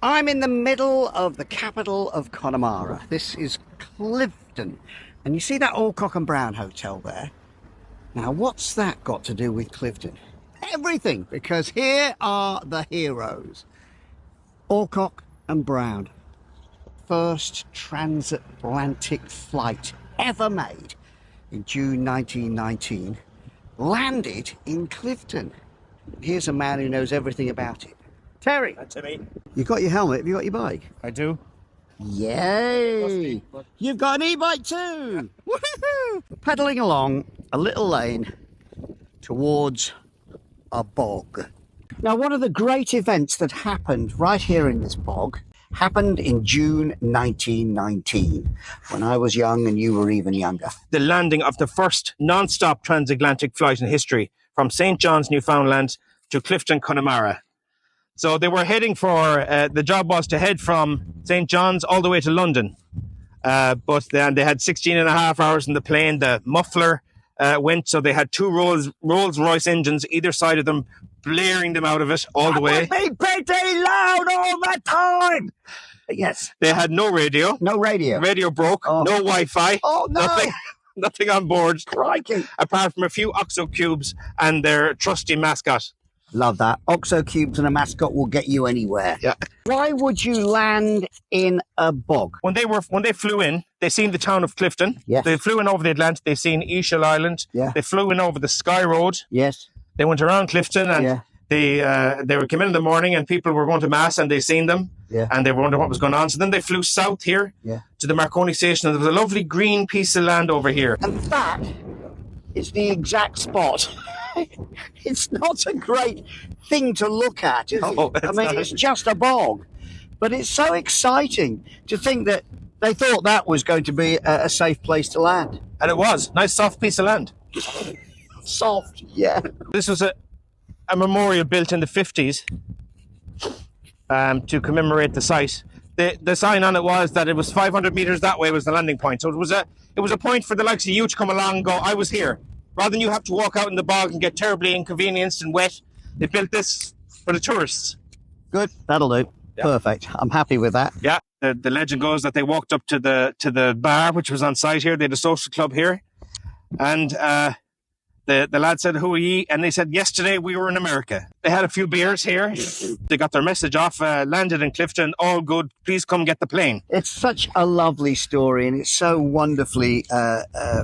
I'm in the middle of the capital of Connemara. This is Clifton. And you see that Alcock and Brown hotel there? Now, what's that got to do with Clifton? Everything, because here are the heroes. Alcock and Brown. First transatlantic flight ever made in June 1919. Landed in Clifton. Here's a man who knows everything about it. Terry. That's me. You got your helmet? Have you got your bike? I do. Yay! You've got an e-bike too! Woohoo! Pedalling along a little lane towards a bog. Now, one of the great events that happened right here in this bog happened in June 1919, when I was young and you were even younger. The landing of the first non-stop transatlantic flight in history from St. John's, Newfoundland to Clifton, Connemara. So they were heading for, the job was to head from St. John's all the way to London. But then they had 16 and a half hours in the plane. The muffler went, so they had two Rolls-Royce engines, either side of them, blaring them out of it all the way. That would be pretty loud all the time! Yes. They had no radio. No radio. Radio broke. Oh. No Wi-Fi. Oh, no! Nothing on board. Crikey. Apart from a few OXO cubes and their trusty mascot. Love that. OXO cubes and a mascot will get you anywhere. Yeah. Why would you land in a bog? When they flew in, they seen the town of Clifton. Yes. They flew in over the Atlantic. They seen Eashel Island. Yeah. They flew in over the Sky Road. Yes. They went around Clifton and they were coming in the morning and people were going to mass and they seen them. Yeah. And they were wondering what was going on. So then they flew south here to the Marconi station, and there was a lovely green piece of land over here. And that is the exact spot. It's not a great thing to look at, is it? I mean, it's just a bog. But it's so exciting to think that they thought that was going to be a safe place to land. And it was. Nice soft piece of land. Soft, yeah. This was a memorial built in the 50s to commemorate the site. The sign on it was that it was 500 metres that way was the landing point. So it was a point for the likes of you to come along and go, I was here. Rather than you have to walk out in the bog and get terribly inconvenienced and wet, they built this for the tourists. Good. That'll do. Yeah. Perfect. I'm happy with that. Yeah. The legend goes that they walked up to the bar, which was on site here. They had a social club here. And the lad said, who are ye? And they said, yesterday we were in America. They had a few beers here. They got their message off, landed in Clifton, all good. Please come get the plane. It's such a lovely story, and it's so wonderfully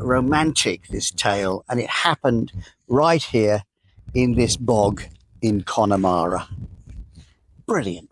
romantic, this tale. And it happened right here in this bog in Connemara. Brilliant.